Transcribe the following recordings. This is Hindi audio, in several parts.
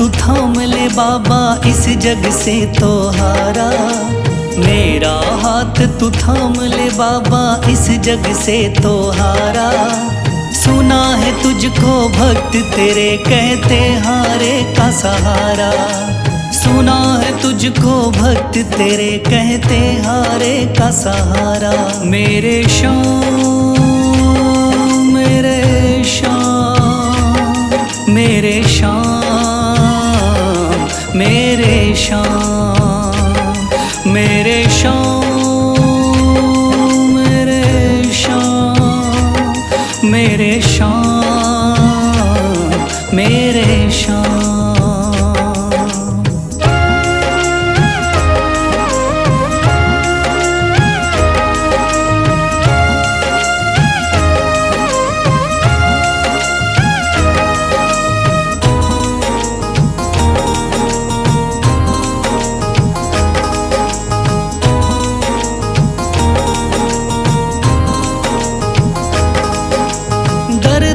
तू थाम ले बाबा इस जग से तो हारा। मेरा हाथ तू थाम ले बाबा इस जग से तो हारा। सुना है तुझको भक्त तेरे कहते हारे का सहारा। सुना है तुझको भक्त तेरे कहते हारे का सहारा। मेरे श्याम मेरे श्याम मेरे श्याम मेरे श्याम मेरे श्याम मेरे श्याम मेरे श्याम मेरे श्याम।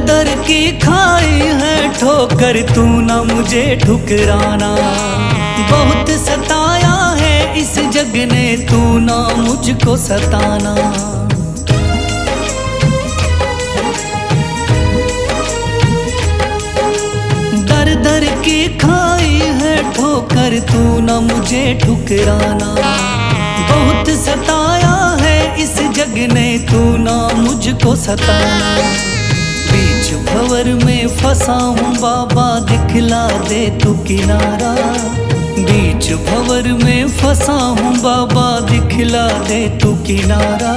दर की खाई है ठोकर तू ना मुझे ठुकराना। बहुत सताया है इस जग ने तू ना मुझको सताना। दर दर की खाई है ठोकर तू ना मुझे ठुकराना। बहुत सताया है इस जग ने तू ना मुझको सताना। बीच भंवर में फंसा हूँ बाबा दिखला दे तू किनारा। बीच भंवर में फंसा हूँ बाबा दिखला दे तू किनारा।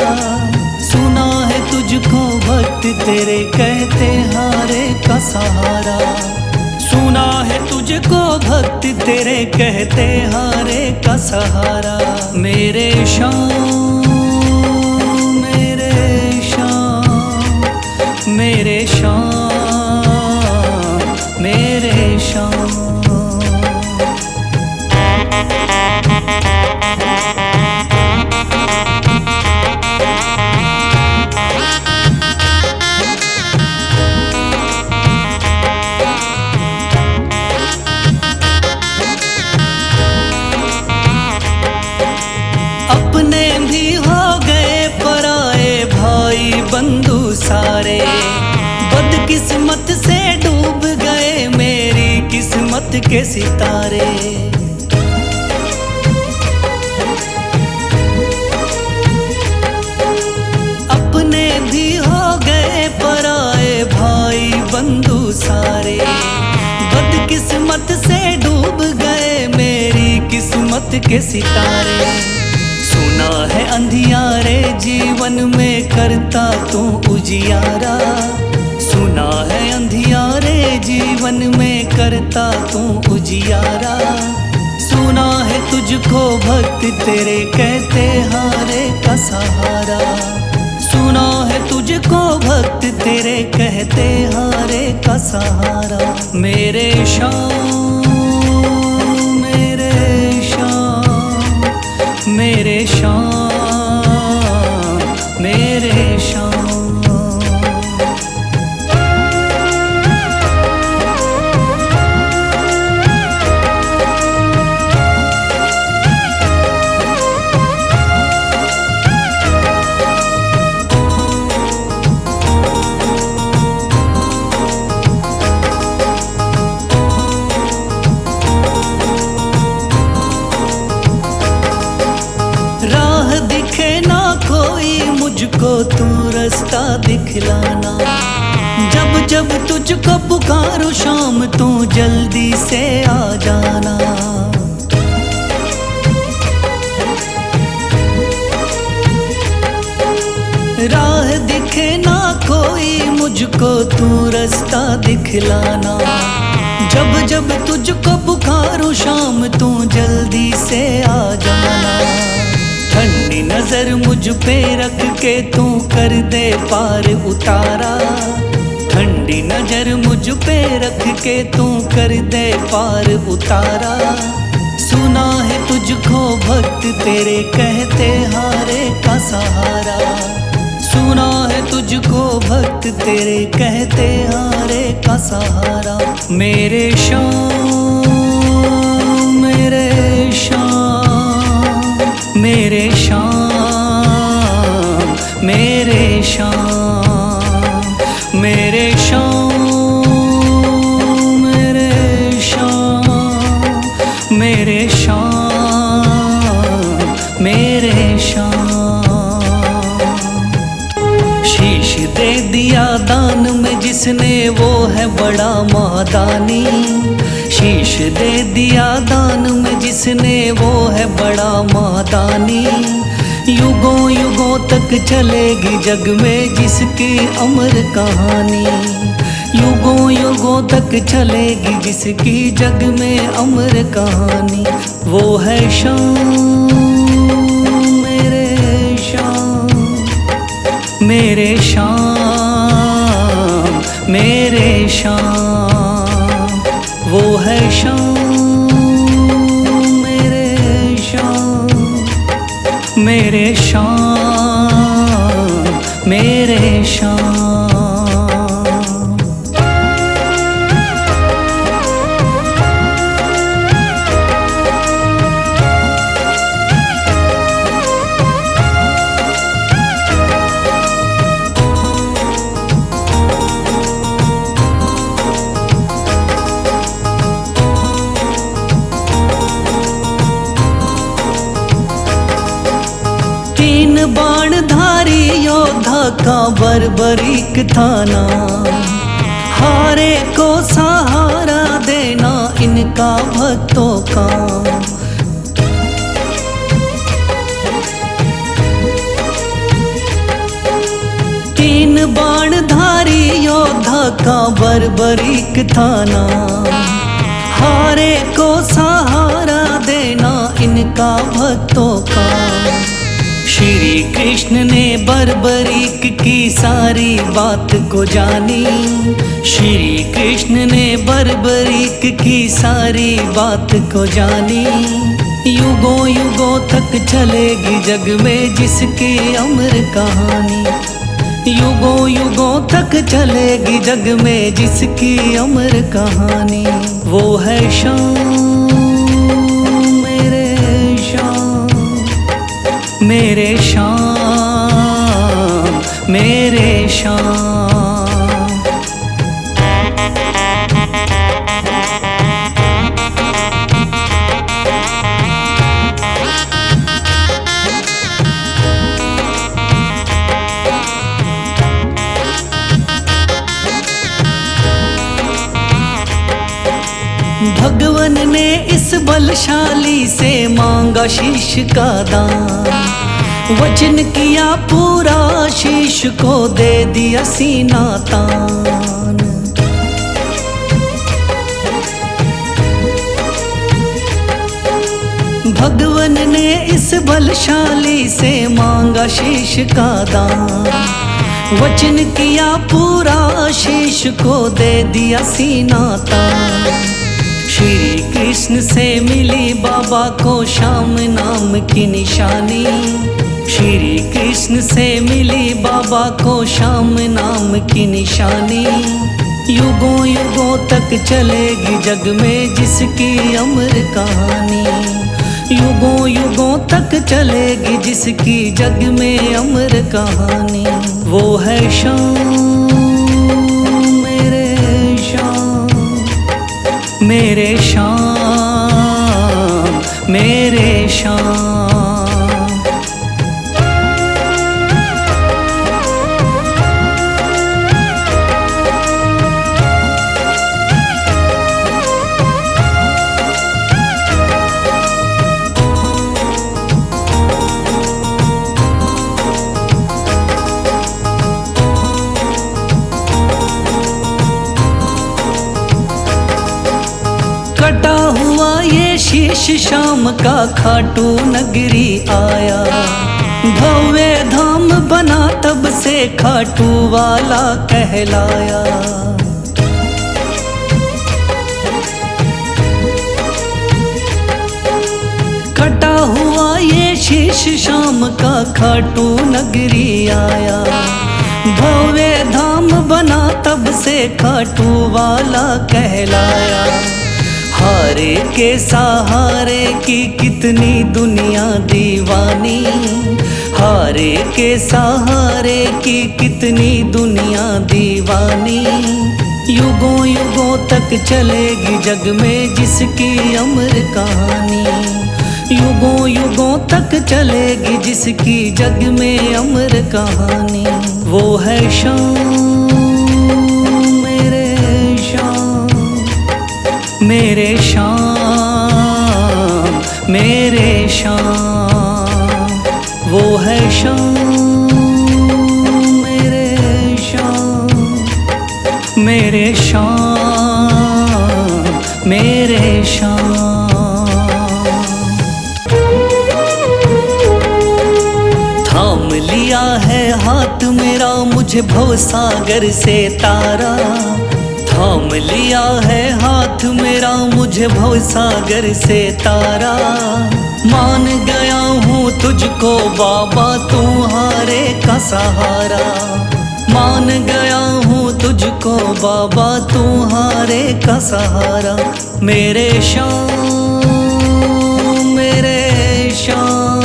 सुना है तुझको भक्त तेरे कहते हारे का सहारा। सुना है तुझको भक्त तेरे कहते हारे का सहारा। मेरे श्याम मेरे श्याम मेरे श्याम मेरे श्याम। अपने भी हो गए पराए भाई बंधु सारे। बदकिस्मत से डूब गए मेरी किस्मत के सितारे। अपने भी हो गए पराए भाई बंधु सारे। बदकिस्मत से डूब गए मेरी किस्मत के सितारे। सुना है अंधियारे जीवन में करता तू उजियारा। सुना है अंधियारे जीवन में करता तू उजियारा। सुना है तुझको भक्त तेरे कहते हारे का सहारा। सुना है तुझको भक्त तेरे कहते हारे का सहारा। मेरे श्याम मेरे श्याम मेरे श्याम मेरे श्याम। राह दिखे ना कोई मुझको तू रास्ता दिखलाना। जब जब तुझको पुकारूं शाम तू जल्दी से आ जाना। राह दिखे ना कोई मुझको तू रास्ता दिखलाना। जब जब तुझको पुकारूं शाम तू जल्दी से आ जाना। ठंडी नजर मुझ पे रख के तू कर दे पार उतारा। ठंडी नजर मुझ पे रख के तू कर दे पार उतारा। सुना है तुझको भक्त तेरे कहते हारे का सहारा। सुना है तुझको भक्त तेरे कहते हारे का सहारा। मेरे श्याम मेरे श्याम, मेरे श्याम, मेरे श्याम, मेरे श्याम, मेरे श्याम, मेरे श्याम, मेरे श्याम। शीश दे दिया दान में जिसने वो है बड़ा महादानी। शीश दे दिया दान में जिसने वो है बड़ा महादानी। युगों युगों तक चलेगी जग में जिसकी अमर कहानी। युगों युगों तक चलेगी जिसकी जग में अमर कहानी। वो है श्याम, मेरे श्याम, मेरे श्याम, मेरे श्याम। वो है श्याम, मेरे श्याम, मेरे श्याम, मेरे श्याम। तीन बाणधारी योद्धा का बर्बरीक थाना। हारे को सहारा देना इनका भक्तों का। तीन बाणधारी योद्धा का बर्बरीक थाना। हारे को सहारा देना इनका भक्तों का। श्री कृष्ण ने बर्बरीक की सारी बात को जानी। श्री कृष्ण ने बर्बरीक की सारी बात को जानी। युगों युगों तक चलेगी जग में जिसकी अमर कहानी। युगों युगों तक चलेगी जग में जिसकी अमर कहानी। वो है श्याम, मेरे श्याम, मेरे श्याम, मेरे श्याम। भगवन ने इस बलशाली से मांगा शीश का दान। वचन किया पूरा शीश को दे दिया सीना तान। भगवन ने इस बलशाली से मांगा शीश का दान। वचन किया पूरा शीश को दे दिया सीना तान। श्री कृष्ण से मिली बाबा को श्याम नाम की निशानी। श्री कृष्ण से मिली बाबा को श्याम नाम की निशानी। युगों युगों तक चलेगी जग में जिसकी अमर कहानी। युगों युगों तक चलेगी जिसकी जग में अमर कहानी। वो है श्याम, मेरे श्याम, मेरे श्याम, मेरे श्याम। कटा हुआ ये शीश शाम का खाटू नगरी आया। भव्य धाम बना तब से खाटू वाला कहलाया। कटा हुआ ये शीश शाम का खाटू नगरी आया। भव्य धाम बना तब से खाटू वाला कहलाया। हारे के सहारे की कितनी दुनिया दीवानी, हारे के सहारे की कितनी दुनिया दीवानी। युगों युगों तक चलेगी जग में जिसकी अमर कहानी, युगों युगों तक चलेगी जिसकी जग में अमर कहानी। वो है शाम मेरे शाम, मेरे शाम मेरे शाम। वो है शाम मेरे शाम, मेरे शाम मेरे शाम। थाम लिया है हाथ मेरा मुझे भवसागर से तारा, थाम लिया है हाथ मेरा मुझे भवसागर से तारा। मान गया हूँ तुझको बाबा तुम्हारे का सहारा, मान गया हूँ तुझको बाबा तुम्हारे का सहारा। मेरे शाम मेरे शाम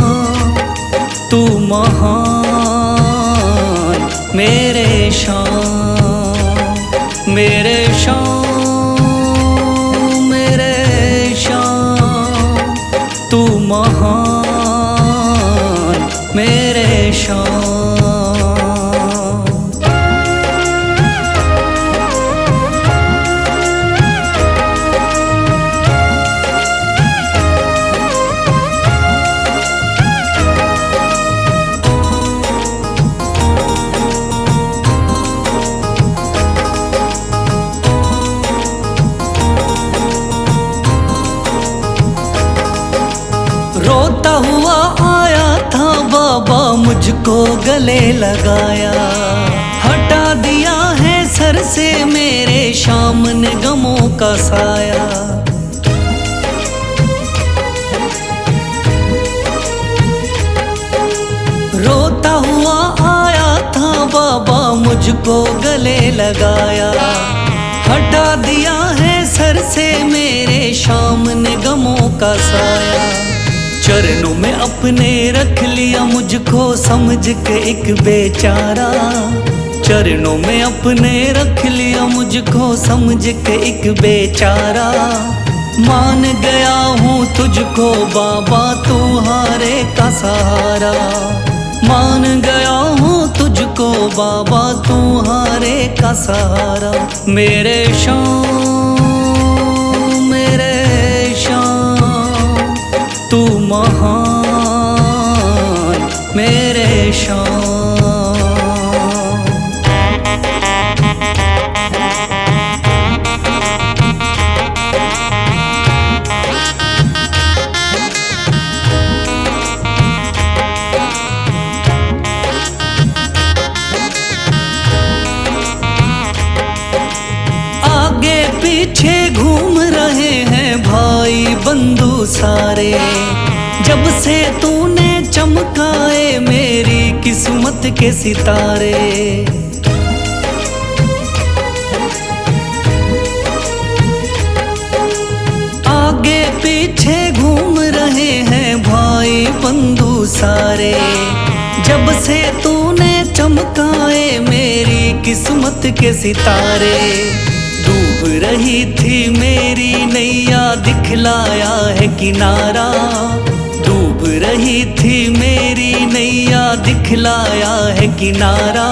तू महान, मेरे शाम मेरे शाम मेरे शाम तू महान, मेरे शाम। रोता हुआ आया था बाबा मुझको गले लगाया, हटा दिया है सर से मेरे शाम ने गमों का साया। रोता हुआ आया था बाबा मुझको गले लगाया, हटा दिया है सर से मेरे शाम ने गमों का साया। चरणों में अपने रख लिया मुझको समझ के एक बेचारा, चरणों में अपने रख लिया मुझको समझ के एक बेचारा। मान गया हूँ तुझको बाबा तुम्हारे का सहारा, मान गया हूँ तुझको बाबा तुम्हारे का सहारा। मेरे शाम मेरे शाम तू महान, मेरे शाम। आगे पीछे घूम रहे हैं भाई बंधु सारे, जब से तूने चमकाए मेरी किस्मत के सितारे। आगे पीछे घूम रहे हैं भाई बंधु सारे, जब से तूने चमकाए मेरी किस्मत के सितारे। डूब रही थी मेरी नैया दिखलाया है किनारा, डूब रही थी मेरी नैया दिखलाया है किनारा।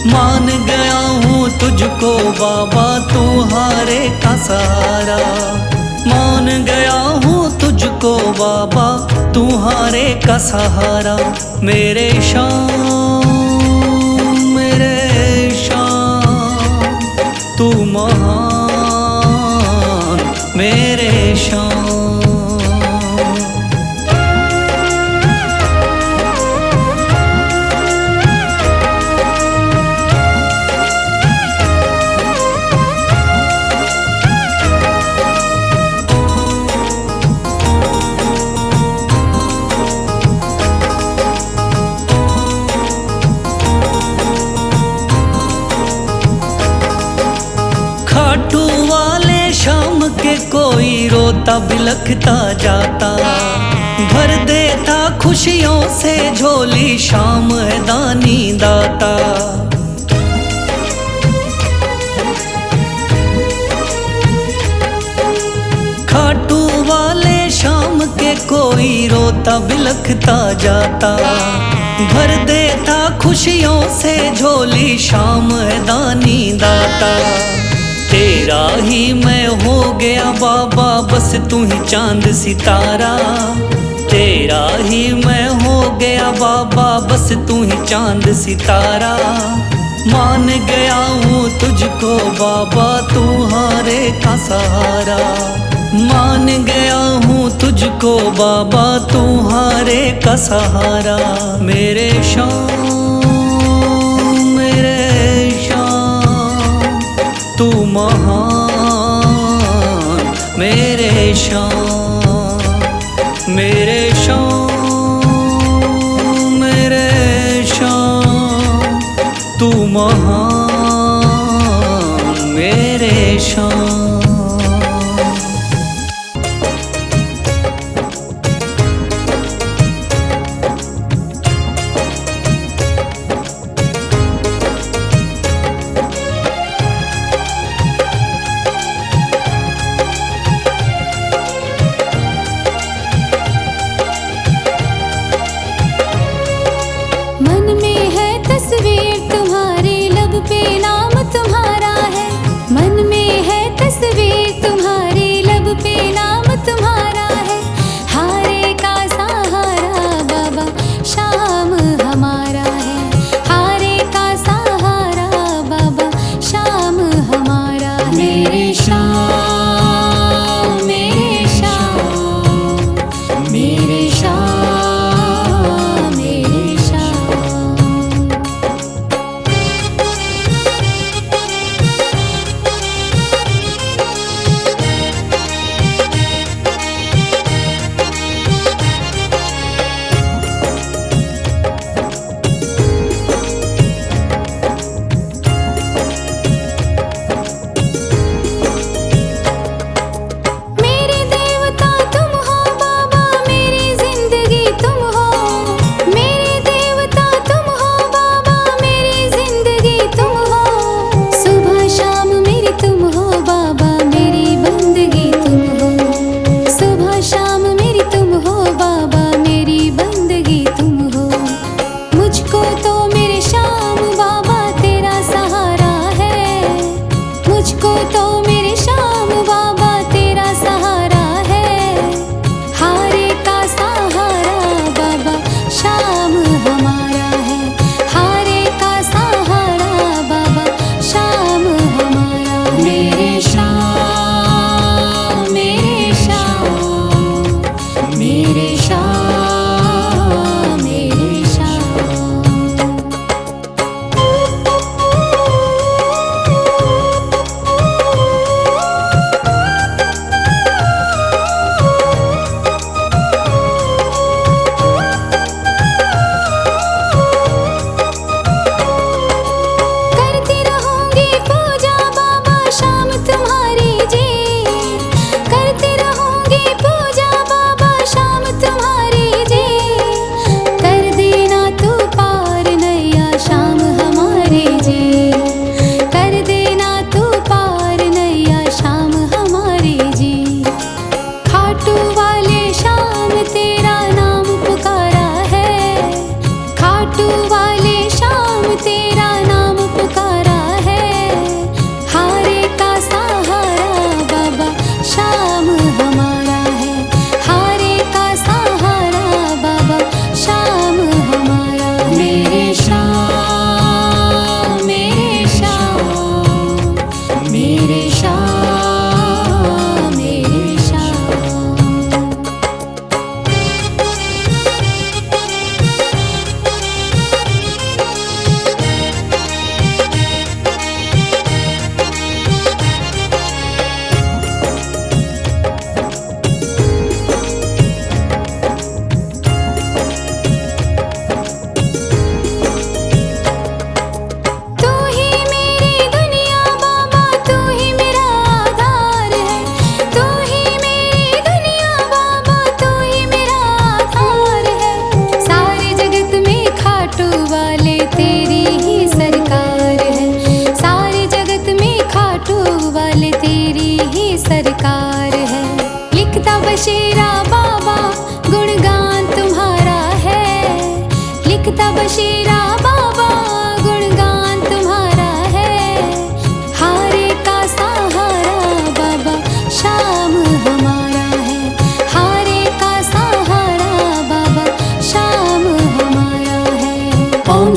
मान गया हूँ तुझको बाबा तुम्हारे का सहारा, मान गया हूँ तुझको बाबा तुम्हारे का सहारा। मेरे शाम मेरे शाम तू महान, मेरे शाम। खाटू वाले शाम के कोई रोता बिलखता जाता, भर देता खुशियों से झोली शाम है दानी दाता। खाटू वाले शाम के कोई रोता बिलखता जाता, भर देता खुशियों से झोली शाम है दानी दाता। तेरा ही मैं हो गया बाबा बस तू ही चांद सितारा, तेरा ही मैं हो गया बाबा बस तू ही चांद सितारा। मान गया हूँ तुझको बाबा तू हारे का सहारा, मान गया हूँ तुझको बाबा तू हारे का सहारा। मेरे शाम तू महान, मेरे शाम मेरे शाम तू महान मेरे शाम। मन में है तस्वीर तुम्हारी, लब पे नाम तुम्हारा है। मन में है तस्वीर तुम्हारी, लब पे नाम तुम्हारा है। हारे का सहारा बाबा शाम हमारा है, हारे का सहारा बाबा शाम हमारा है। मेरे शाम मेरे शाम मेरे शाम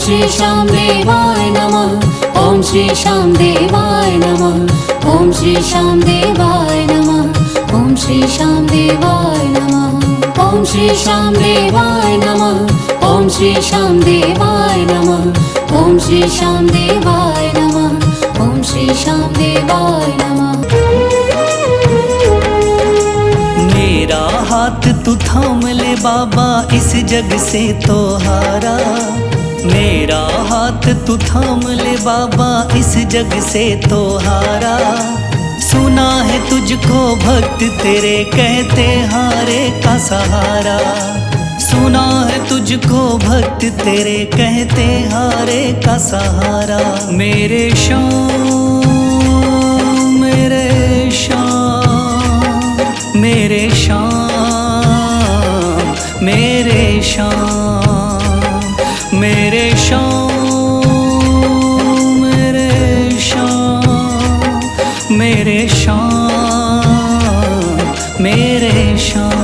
श्री श्याम देवाय नमः। ओम श्री श्याम देवाय नमः। ओम श्री श्याम देवाय नमः। ओम श्री श्याम देवाय नमः। ओम श्री श्याम देवाय नमः। ओम श्री श्याम देवाय नमः। ओम श्री श्याम देवाय नमः। ओम श्री श्याम देवाय नमः। मेरा हाथ तू थाम ले बाबा, इस जग से तो हारा। मेरा हाथ तू थाम ले बाबा, इस जग से तो हारा। सुना है तुझको भक्त तेरे कहते हारे का सहारा। सुना है तुझको भक्त तेरे कहते हारे का सहारा। मेरे श्याम मेरे श्याम मेरे श्याम मेरे श्याम मेरे श्याम मेरे श्याम मेरे श्याम मेरे श्याम।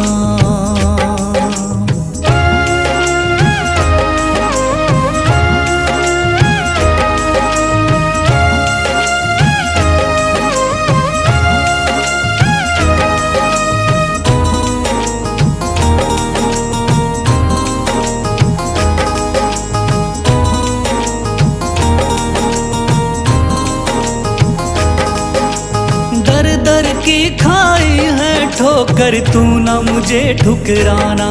दर की खाई है ठोकर, तू ना मुझे ठुकराना।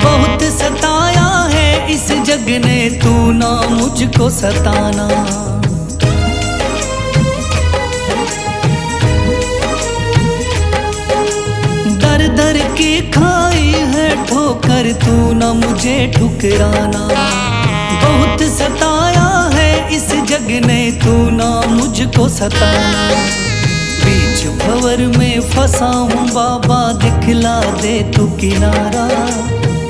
बहुत सताया है इस जग ने, तू ना मुझको सताना। दर दर की खाई है ठोकर, तू ना मुझे ठुकराना। बहुत सताया है इस जग ने, तू ना मुझको सताना। बीच भंवर में फंसा हूँ बाबा, दिखला दे तू किनारा।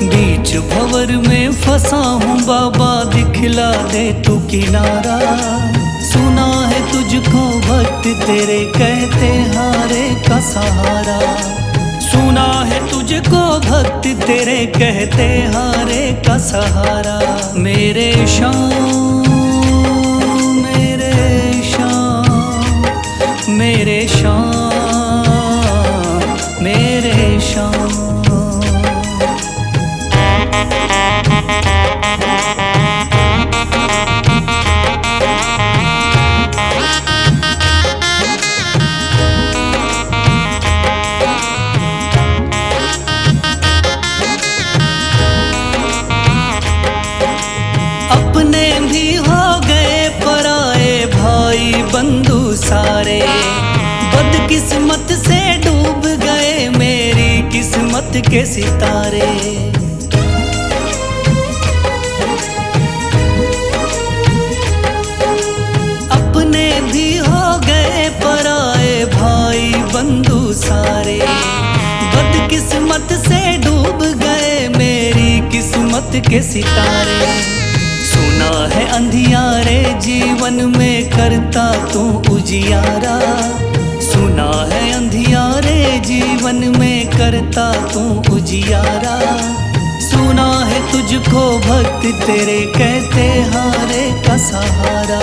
बीच भंवर में फंसा हूँ बाबा, दिखला दे तू किनारा। सुना है तुझको भक्त तेरे कहते हारे का सहारा। सुना है तुझको भक्त तेरे कहते हारे का सहारा। मेरे श्याम मेरे श्याम मेरे श्याम मेरे श्याम। अपने भी हो गए पराए भाई बंधु सारे। बदकिस्मत से डूब गए मेरी किस्मत के सितारे। अपने भी हो गए पराए भाई बंधु सारे। बदकिस्मत से डूब गए मेरी किस्मत के सितारे। सुना है अंधियारे जीवन में करता तू उजियारा। सुना है अंधियारे जीवन में करता तू उजियारा। सुना है तुझको भक्त तेरे कहते हारे का सहारा।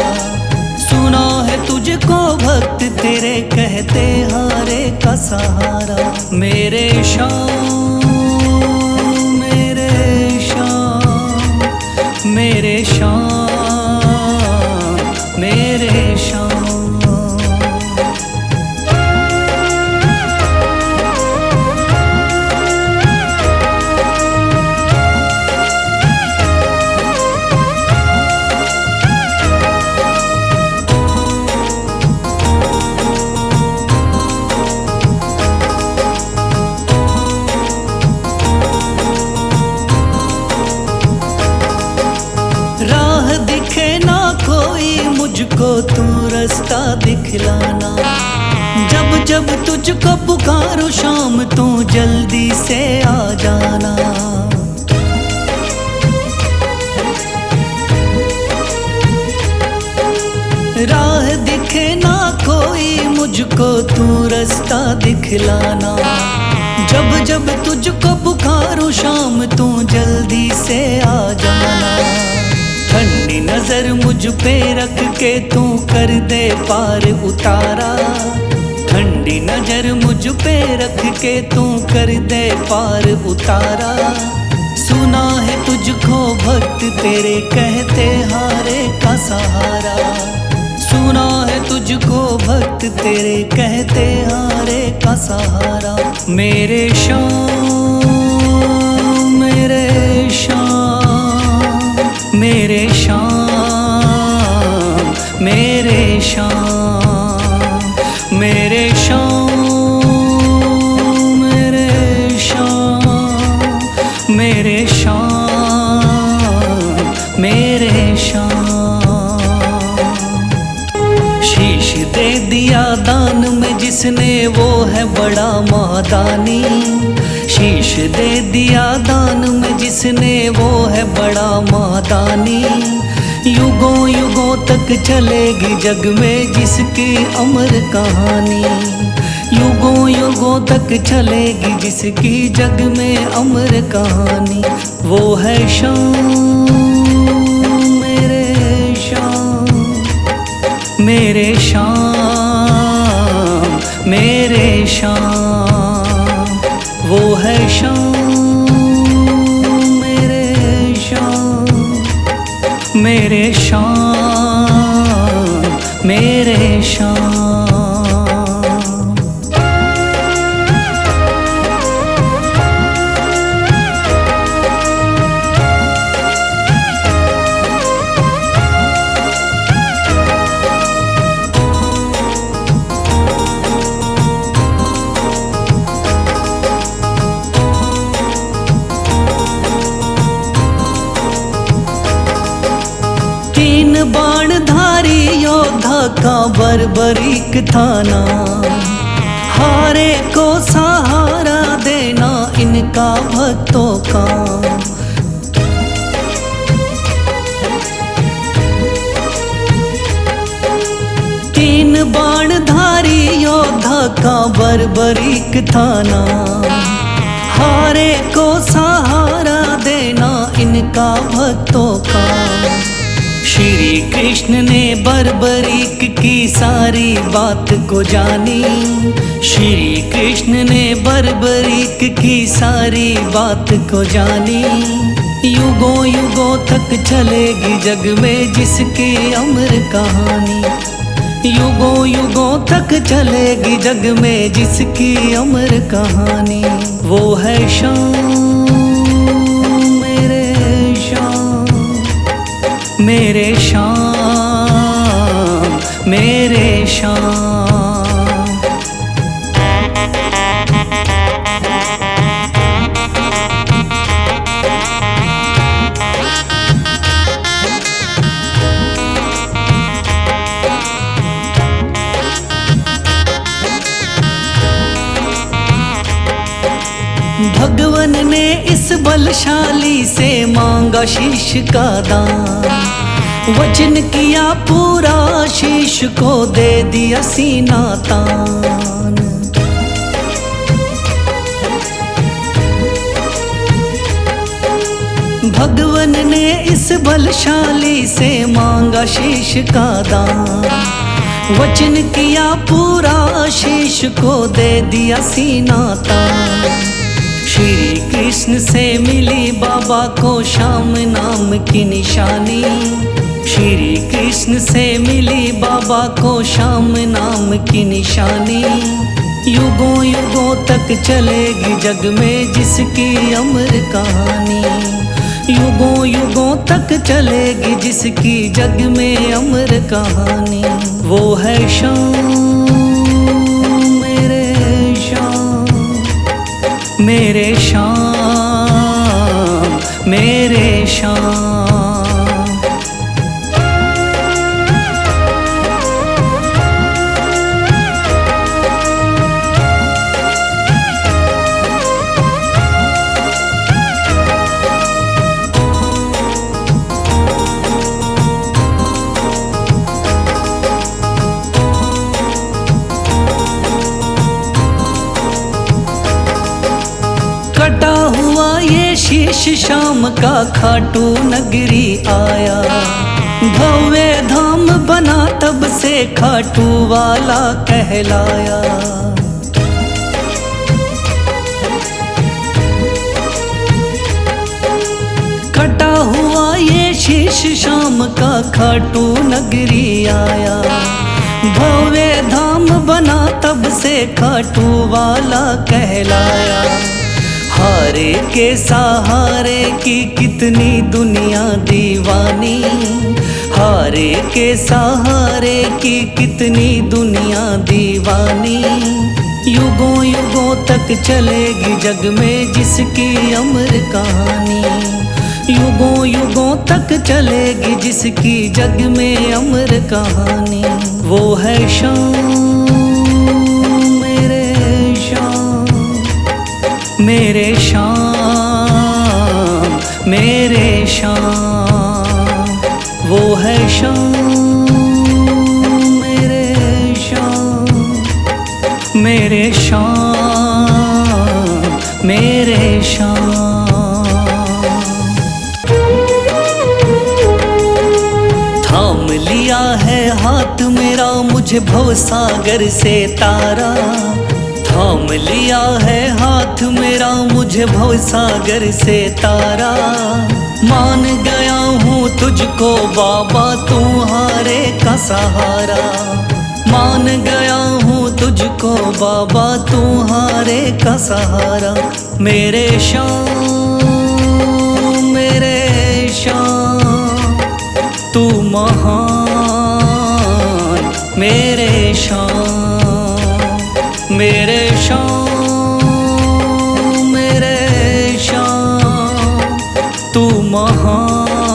सुना है तुझको भक्त तेरे कहते हारे का सहारा। मेरे श्याम मेरे श्याम मेरे श्याम मेरे श्याम। राह दिखे ना कोई मुझको, तू रास्ता दिखलाना। जब जब तुझको पुकारूं शाम, तू जल्दी से आ जाना। राह दिखे ना कोई मुझको, तू रास्ता दिखलाना। जब जब तुझको पुकारूं शाम, तू जल्दी से आ जाना। ठंड नजर मुझ पे रख के तू कर दे पार उतारा, ठंडी नजर मुझ पे रख के तू कर दे पार उतारा। सुना है तुझको भक्त तेरे कहते हारे का सहारा, सुना है तुझको भक्त तेरे कहते हारे का सहारा। मेरे श्याम मेरे श्याम मेरे श्याम मेरे श्याम मेरे श्याम मेरे श्याम मेरे श्याम मेरे श्याम। शीश दे दिया दान में जिसने वो है बड़ा महादानी, शीश दे दिया दान में जिसने वो है बड़ा महादानी। युगों युगों तक चलेगी जग में जिसकी अमर कहानी, युगों युगों तक चलेगी जिसकी जग में अमर कहानी। वो है श्याम मेरे श्याम मेरे श्याम मेरे श्याम। वो है श्याम मेरे श्याम मेरे श्याम मेरे श्याम। बाणधारी योद्धा का बर्बरीक थाना, हारे को सहारा देना इनका भक्तों का। तीन बाणधारी योद्धा का बर्बरीक थाना, हारे को सहारा देना इनका भक्तों का। श्री कृष्ण ने बर्बरीक की सारी बात को जानी, श्री कृष्ण ने बर्बरीक की सारी बात को जानी। युगों युगों तक चलेगी जग में जिसकी अमर कहानी, युगों युगों तक चलेगी जग में जिसकी अमर कहानी। वो है श्याम मेरे श्याम मेरे श्याम मेरे श्याम। भगवन ने इस बलशाली से मांगा शीश का दान, वचन किया पूरा शीश को दे दिया सीना तान। भगवन ने इस बलशाली से मांगा शीश का दान, वचन किया पूरा शीश को दे दिया सीना तान। श्री कृष्ण से मिली बाबा को श्याम नाम की निशानी, श्री कृष्ण से मिली बाबा को श्याम नाम की निशानी। युगों युगों तक चलेगी जग में जिसकी अमर कहानी, युगों युगों तक चलेगी जिसकी जग में अमर कहानी। वो है श्याम मेरे श्याम मेरे श्याम मेरे श्याम। कटा हुआ ये शीश शाम का खाटू नगरी आया, भव्य धाम बना तब से खाटू वाला कहलाया। कटा हुआ ये शीश शाम का खाटू नगरी आया। भव्य धाम बना तब से खाटू वाला कहलाया। हारे के सहारे की कितनी दुनिया दीवानी, हारे के सहारे की कितनी दुनिया दीवानी। युगों युगों तक चलेगी जग में जिसकी अमर कहानी, युगों युगों तक चलेगी जिसकी जग में अमर कहानी। वो है शाम मेरे शाम, मेरे शाम मेरे शाम। वो है शाम मेरे शाम, मेरे शाम मेरे शाम। थाम लिया है हाथ मेरा मुझे भवसागर से तारा, थाम लिया है हाथ मेरा मुझे भवसागर से तारा। मान गया हूँ तुझको बाबा तुम्हारे का सहारा, मान गया हूँ तुझको बाबा तुम्हारे का सहारा। मेरे शाम मेरे शाम तू महान, मेरे शाम मेरे शाम मेरे शाम तू महान,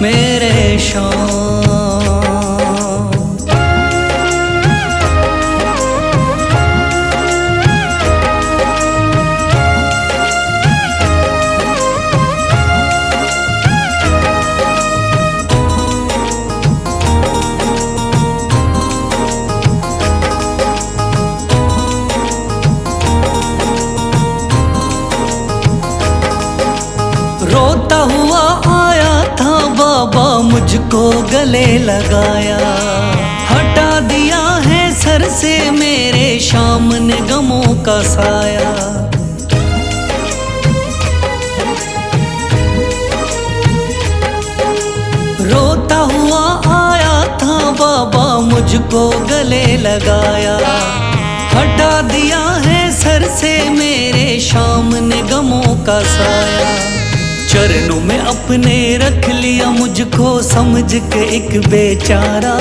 मेरे शाम। रोता हुआ आया था बाबा मुझको गले लगाया, हटा दिया है सर से मेरे शाम ने गमों का साया। रोता हुआ आया था बाबा मुझको गले लगाया, हटा दिया है सर से मेरे शाम ने गमों का साया। चरणों में अपने रख लिया मुझको समझ के एक बेचारा,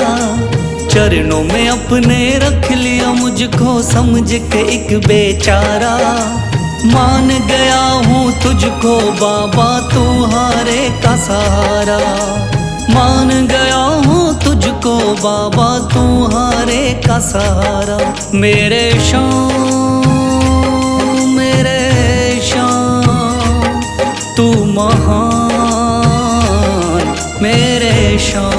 चरणों में अपने रख लिया मुझको समझ के एक बेचारा। मान गया हूँ तुझको बाबा तुम्हारे का सहारा, मान गया हूँ तुझको बाबा तुम्हारे का सहारा। मेरे शाम मेरे शाम तू महान, मेरे शाम।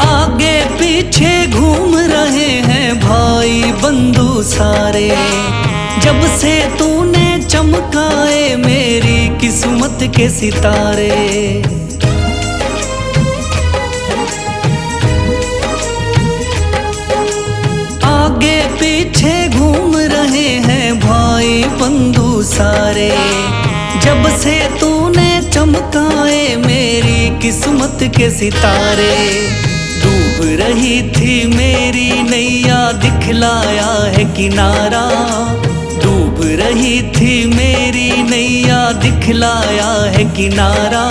आगे पीछे घूम रहे हैं भाई बंधु सारे, जब से तूने चमकाए मेरी किस्मत के सितारे। आगे पीछे घूम रहे हैं भाई बंधु सारे, जब से तूने चमकाए मेरी किस्मत के सितारे। डूब रही थी मेरी नैया दिखलाया है किनारा, डूब रही थी मेरी नैया दिखलाया है किनारा।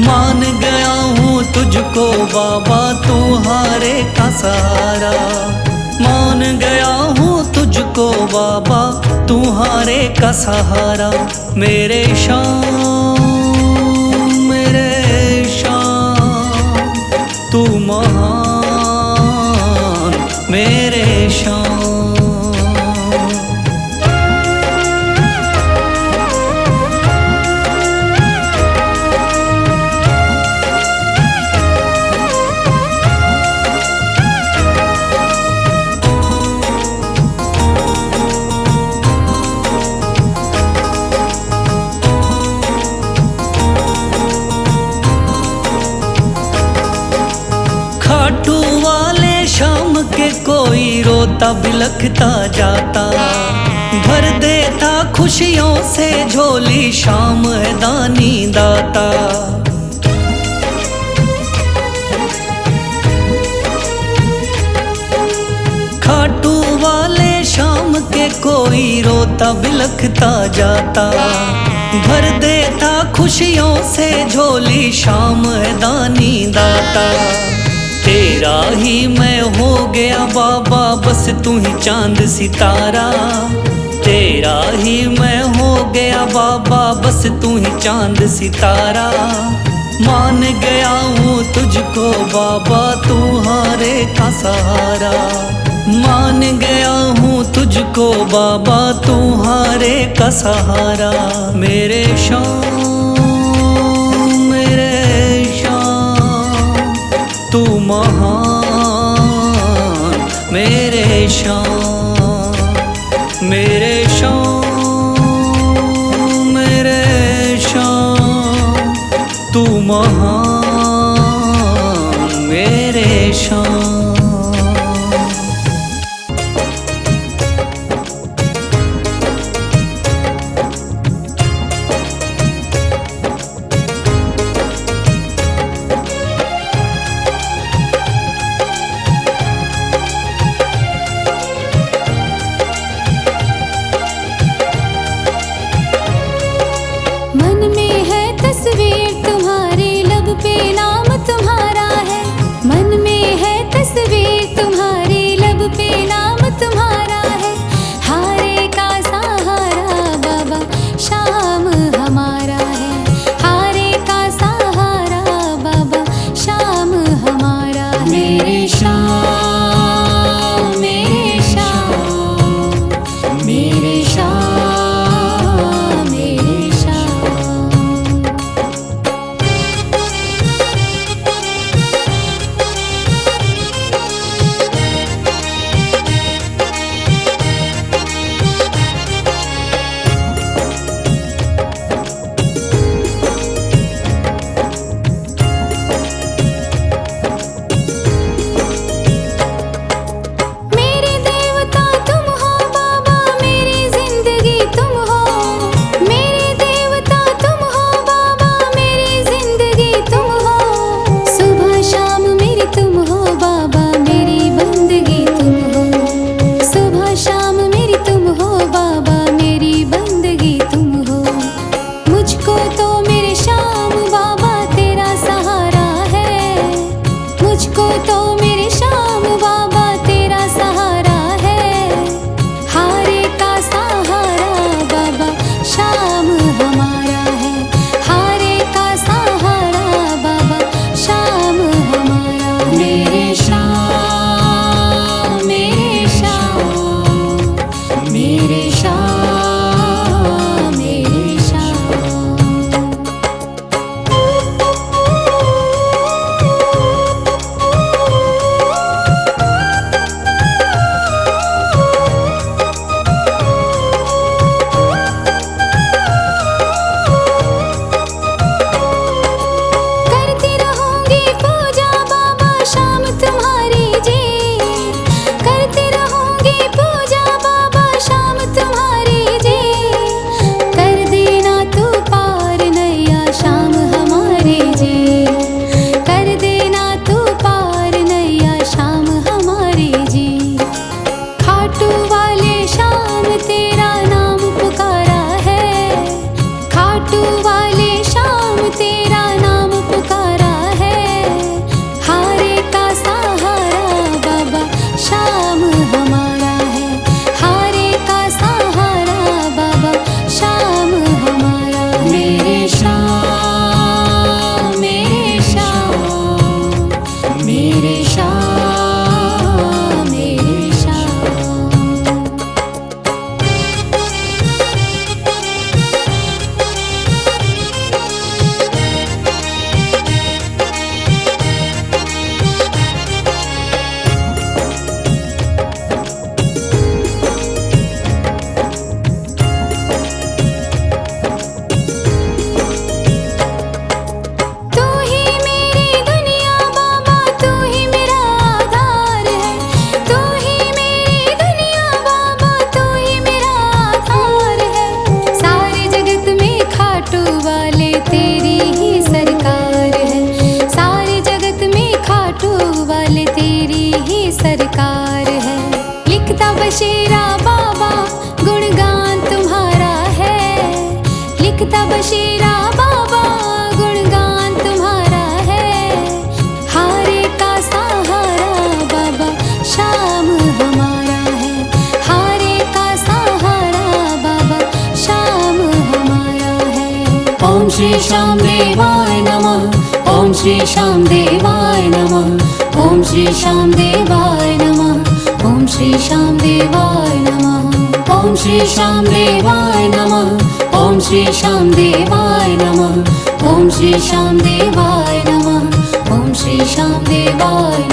मान गया हूँ तुझको बाबा तुम्हारे का सहारा, मान गया हूँ तुझको बाबा तुम्हारे का सहारा। मेरे शाम मेरे शाम तू महान, मेरे शाम। खाटू वाले शाम के कोई रोता बिलखता जाता, भर देता खुशियों से झोली शाम है दानी दाता। खाटू वाले शाम के कोई रोता बिलखता जाता, भर देता खुशियों से झोली शाम है दानी दाता। तेरा ही मैं हो गया बाबा बस तू ही चांद सितारा, तेरा ही मैं हो गया बाबा बस तू ही चांद सितारा। मान गया हूँ तुझको बाबा तू हारे का सहारा, मान गया हूँ तुझको बाबा तू हारे का सहारा। मेरे शाम तू महान, मेरे शाम मेरे शाम तू महान, मेरे शाम। मन में है तस्वीर तुम्हारी लब पे नाम तुम्हारा है, मन में है तस्वीर सब शेरा बाबा गुणगान तुम्हारा है। हारे का सहारा बाबा श्याम हमारा है। हारे का सहारा बाबा श्याम हमारा है। ओम श्री श्याम देवाय नमः। ओम श्री श्याम देवाय नमः। ओम श्री श्याम देवाय नमः। ओम श्री श्याम देवाय नमः। ओम श्री श्याम देवाय नमः। ओम श्री श्याम देवाय नमः। ओम श्री श्याम देवाय नमः। ओम श्री श्याम देवाय